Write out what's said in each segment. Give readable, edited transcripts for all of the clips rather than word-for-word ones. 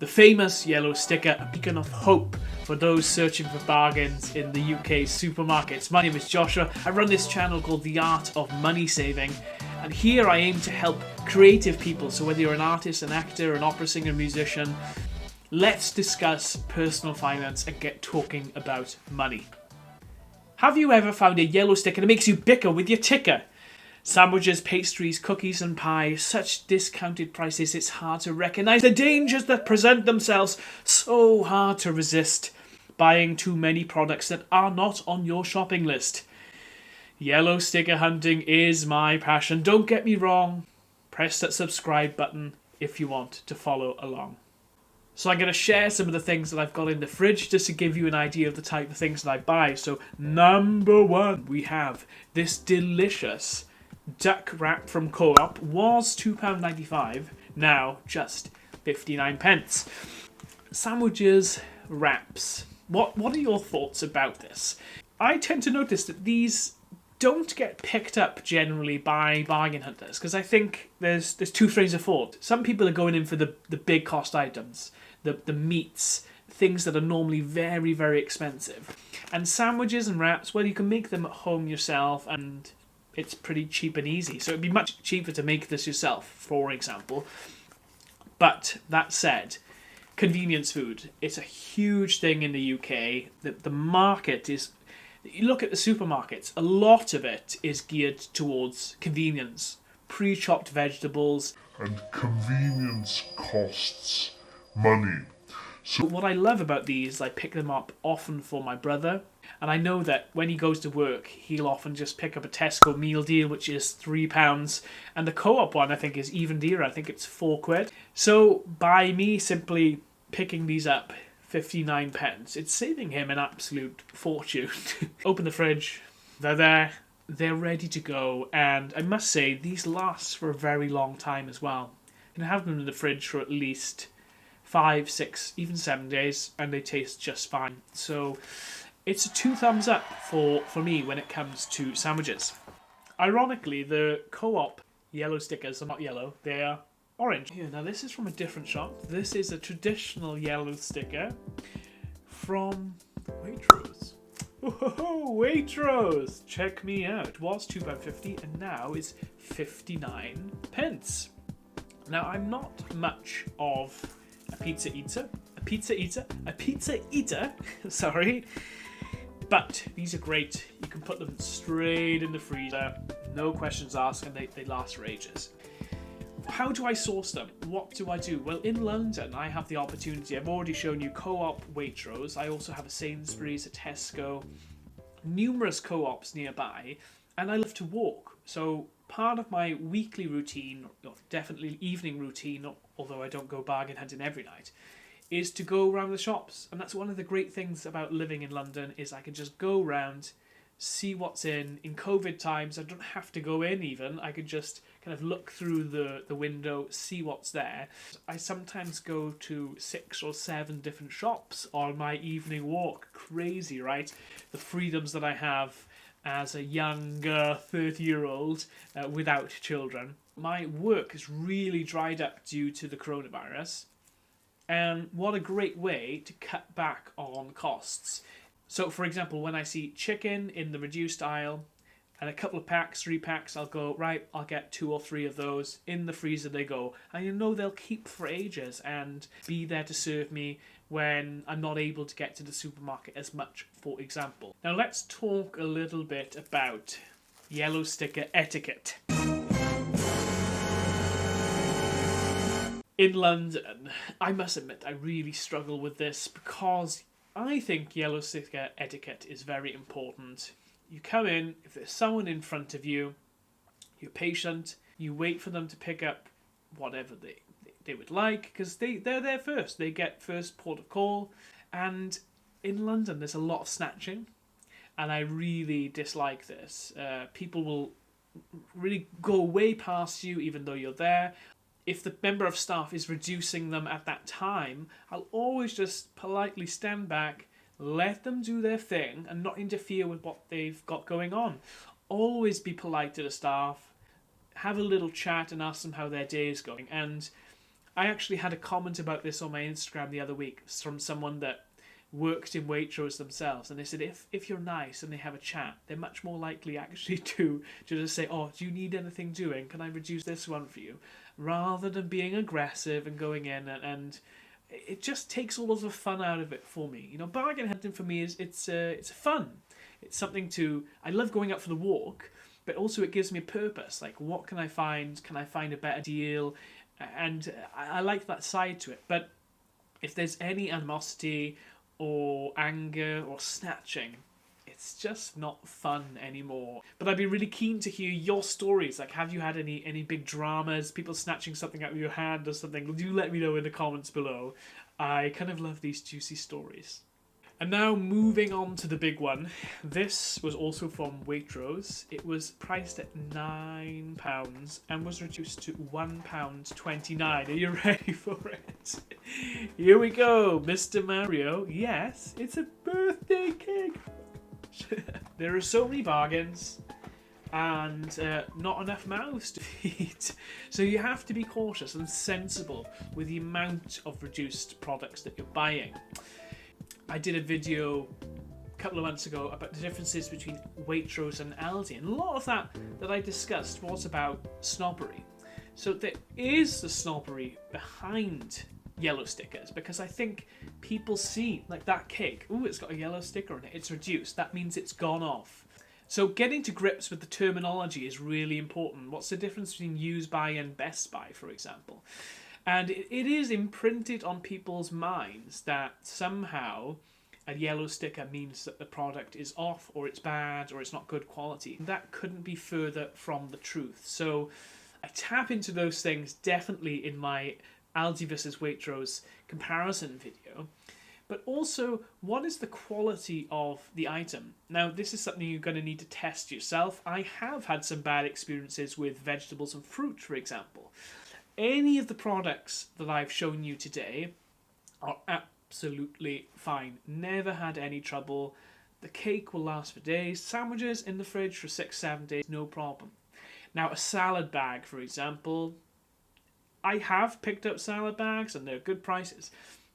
The famous yellow sticker, a beacon of hope for those searching for bargains in the UK supermarkets. My name is Joshua. I run this channel called The Art of Money Saving, and here I aim to help creative people. So whether you're an artist, an actor, an opera singer, musician, let's discuss personal finance and get talking about money. Have you ever found a yellow sticker that makes you bicker with your ticker? Sandwiches, pastries, cookies and pie, such discounted prices it's hard to recognise the dangers that present themselves, so hard to resist. Buying too many products that are not on your shopping list. Yellow sticker hunting is my passion, don't get me wrong. Press that subscribe button if you want to follow along. So I'm going to share some of the things that I've got in the fridge just to give you an idea of the type of things that I buy. So number one, we have this delicious duck wrap from Co-op. Was £2.95, now just 59p. Sandwiches, wraps. What are your thoughts about this? I tend to notice that these don't get picked up generally by bargain hunters because I think there's two trains of thought. Some people are going in for the big cost items, the meats, things that are normally very, very expensive. And sandwiches and wraps, well, you can make them at home yourself and it's pretty cheap and easy. So it'd be much cheaper to make this yourself, for example. But that said, convenience food, it's a huge thing in the UK. The market is, you look at the supermarkets, a lot of it is geared towards convenience. Pre-chopped vegetables. And convenience costs money. So what I love about these, I pick them up often for my brother. And I know that when he goes to work, he'll often just pick up a Tesco meal deal, which is £3. And the Co-op one, I think, is even dearer. I think it's £4. So by me simply picking these up, 59p, it's saving him an absolute fortune. Open the fridge, they're there, they're ready to go. And I must say, these last for a very long time as well. You can have them in the fridge for at least 5, 6, even 7 days, and they taste just fine. So it's a 2 thumbs up for me when it comes to sandwiches. Ironically, the Co-op yellow stickers are not yellow, they are orange. Here, now this is from a different shop. This is a traditional yellow sticker from Waitrose. Oh, Waitrose! Check me out. It was £2.50 and now it's 59p. Now, I'm not much of a pizza eater, sorry. But these are great. You can put them straight in the freezer. No questions asked, and they last for ages. How do I source them? What do I do? Well, in London, I have the opportunity. I've already shown you Co-op, Waitrose. I also have a Sainsbury's, a Tesco, numerous Co-ops nearby, and I love to walk. So part of my weekly routine, or definitely evening routine, although I don't go bargain hunting every night, is to go around the shops. And that's one of the great things about living in London, is I can just go around, see what's in. In COVID times, I don't have to go in even. I could just kind of look through the window, see what's there. I sometimes go to 6 or 7 different shops on my evening walk. Crazy, right? The freedoms that I have as a younger 30-year-old without children. My work has really dried up due to the coronavirus. And what a great way to cut back on costs. So, for example, when I see chicken in the reduced aisle and a couple of packs, 3 packs, I'll go, right, I'll get 2 or 3 of those. In the freezer they go. And you know they'll keep for ages and be there to serve me when I'm not able to get to the supermarket as much, for example. Now, let's talk a little bit about yellow sticker etiquette. In London, I must admit, I really struggle with this because I think yellow sticker etiquette is very important. You come in, if there's someone in front of you, you're patient, you wait for them to pick up whatever they would like, because they're there first. They get first port of call. And in London, there's a lot of snatching, and I really dislike this. People will really go way past you even though you're there. If the member of staff is reducing them at that time, I'll always just politely stand back, let them do their thing and not interfere with what they've got going on. Always be polite to the staff, have a little chat and ask them how their day is going. And I actually had a comment about this on my Instagram the other week from someone that worked in Waitrose themselves, and they said if you're nice and they have a chat, they're much more likely actually to just say, oh, do you need anything doing? Can I reduce this one for you? Rather than being aggressive and going in and it just takes all of the fun out of it for me. You know, bargain hunting for me is it's fun. It's something I love going out for the walk, but also it gives me a purpose. Like, what can I find? Can I find a better deal? And I like that side to it. But if there's any animosity or anger or snatching, it's just not fun anymore. But I'd be really keen to hear your stories. Like, have you had any big dramas, people snatching something out of your hand or something? Do let me know in the comments below. I kind of love these juicy stories. And now moving on to the big one. This was also from Waitrose. It was priced at £9 and was reduced to £1.29. Are you ready for it? Here we go, Mr. Mario. Yes, it's a birthday cake. There are so many bargains and not enough mouths to feed. So you have to be cautious and sensible with the amount of reduced products that you're buying. I did a video a couple of months ago about the differences between Waitrose and Aldi, and a lot of that I discussed was about snobbery. So there is the snobbery behind yellow stickers, because I think people see, like, that cake, ooh, it's got a yellow sticker on it, it's reduced, that means it's gone off. So getting to grips with the terminology is really important. What's the difference between Use By and Best Buy, for example? And it is imprinted on people's minds that somehow a yellow sticker means that the product is off, or it's bad, or it's not good quality. That couldn't be further from the truth. So I tap into those things definitely in my Aldi versus Waitrose comparison video. But also, what is the quality of the item? Now, this is something you're going to need to test yourself. I have had some bad experiences with vegetables and fruit, for example. Any of the products that I've shown you today are absolutely fine. Never had any trouble. The cake will last for days. Sandwiches in the fridge for 6-7 days, no problem. Now, a salad bag, for example, I have picked up salad bags and they're good prices,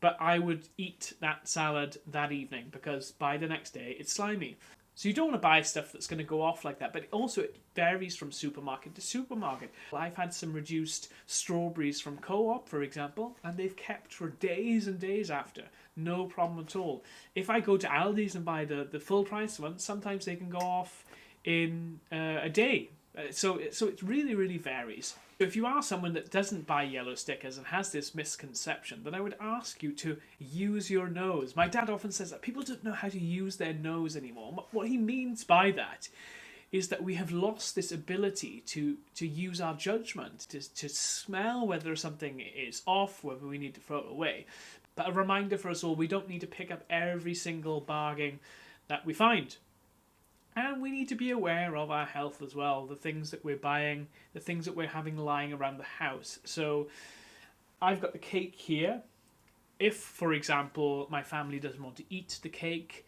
but I would eat that salad that evening because by the next day it's slimy. So you don't want to buy stuff that's going to go off like that, but also it varies from supermarket to supermarket. I've had some reduced strawberries from Co-op, for example, and they've kept for days and days after. No problem at all. If I go to Aldi's and buy the full price ones, sometimes they can go off in a day. So it really, really varies. If you are someone that doesn't buy yellow stickers and has this misconception, then I would ask you to use your nose. My dad often says that people don't know how to use their nose anymore. What he means by that is that we have lost this ability to use our judgment, to smell whether something is off, whether we need to throw it away. But a reminder for us all, we don't need to pick up every single bargain that we find. And we need to be aware of our health as well, the things that we're buying, the things that we're having lying around the house. So I've got the cake here. If, for example, my family doesn't want to eat the cake,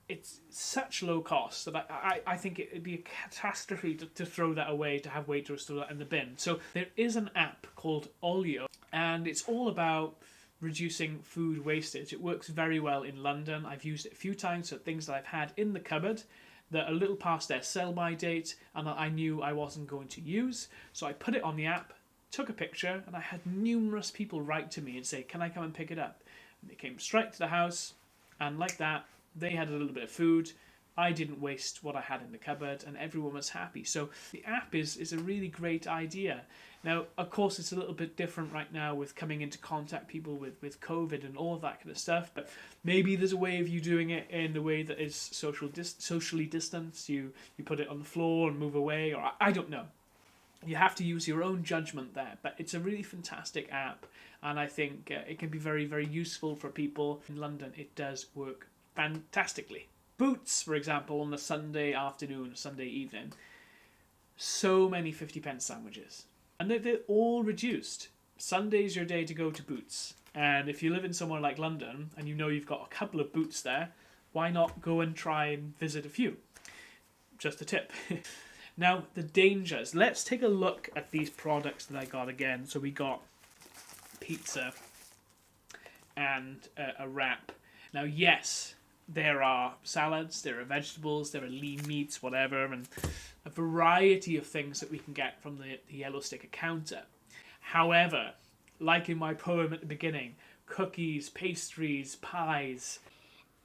it's such low cost that I think it would be a catastrophe to throw that away, to have Waitrose throw that in the bin. So there is an app called Olio, and it's all about reducing food wastage. It works very well in London. I've used it a few times for things that I've had in the cupboard that are a little past their sell-by date and that I knew I wasn't going to use. So I put it on the app, took a picture, and I had numerous people write to me and say, can I come and pick it up? And they came straight to the house, and like that, they had a little bit of food. I didn't waste what I had in the cupboard, and everyone was happy. So the app is a really great idea. Now, of course, it's a little bit different right now with coming into contact people with COVID and all of that kind of stuff, but maybe there's a way of you doing it in the way that is socially distanced. You put it on the floor and move away, or I don't know. You have to use your own judgment there, but it's a really fantastic app, and I think it can be very, very useful for people in London. It does work fantastically. Boots, for example, on a Sunday afternoon, Sunday evening, so many 50p sandwiches. And they're all reduced. Sunday's your day to go to Boots. And if you live in somewhere like London and you know you've got a couple of Boots there, why not go and try and visit a few? Just a tip. Now, the dangers. Let's take a look at these products that I got again. So we got pizza and a wrap. Now, yes, there are salads, there are vegetables, there are lean meats, whatever, and a variety of things that we can get from the yellow sticker counter. However, like in my poem at the beginning, cookies, pastries, pies,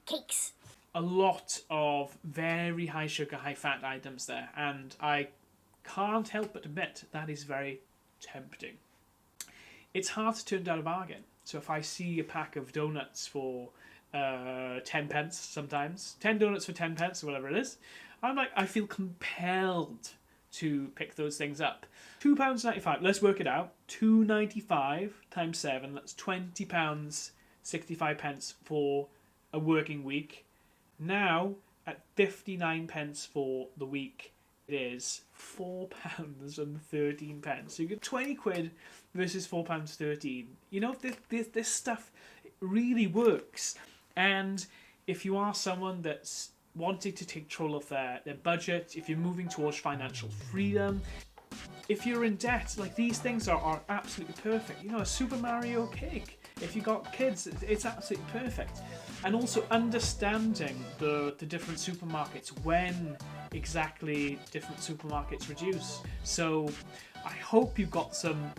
Cakes. a lot of very high sugar, high fat items there, and I can't help but admit that is very tempting. It's hard to turn down a bargain. So if I see a pack of donuts for 10 pence sometimes, 10 donuts for 10 pence or whatever it is, I feel compelled to pick those things up. £2.95, let's work it out. £2.95 times 7, that's £20, 65 pence for a working week. Now, at 59 pence for the week, it is £4.13. So you get 20 quid versus £4.13. You know, this stuff really works. And if you are someone that's wanting to take control of their budget, if you're moving towards financial freedom, if you're in debt, like these things are absolutely perfect. You know, a Super Mario cake. If you got kids, it's absolutely perfect. And also understanding the different supermarkets, when exactly different supermarkets reduce. So I hope you've got some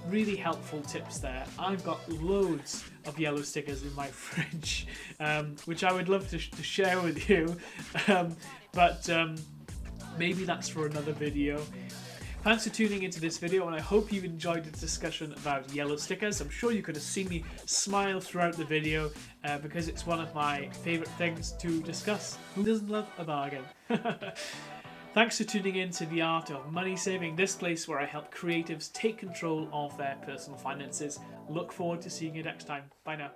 really helpful tips there. I've got loads of yellow stickers in my fridge, which I would love to share with you. But maybe that's for another video. Thanks for tuning into this video, and I hope you enjoyed the discussion about yellow stickers. I'm sure you could have seen me smile throughout the video because it's one of my favourite things to discuss. Who doesn't love a bargain? Thanks for tuning in to The Art of Money Saving, this place where I help creatives take control of their personal finances. Look forward to seeing you next time. Bye now.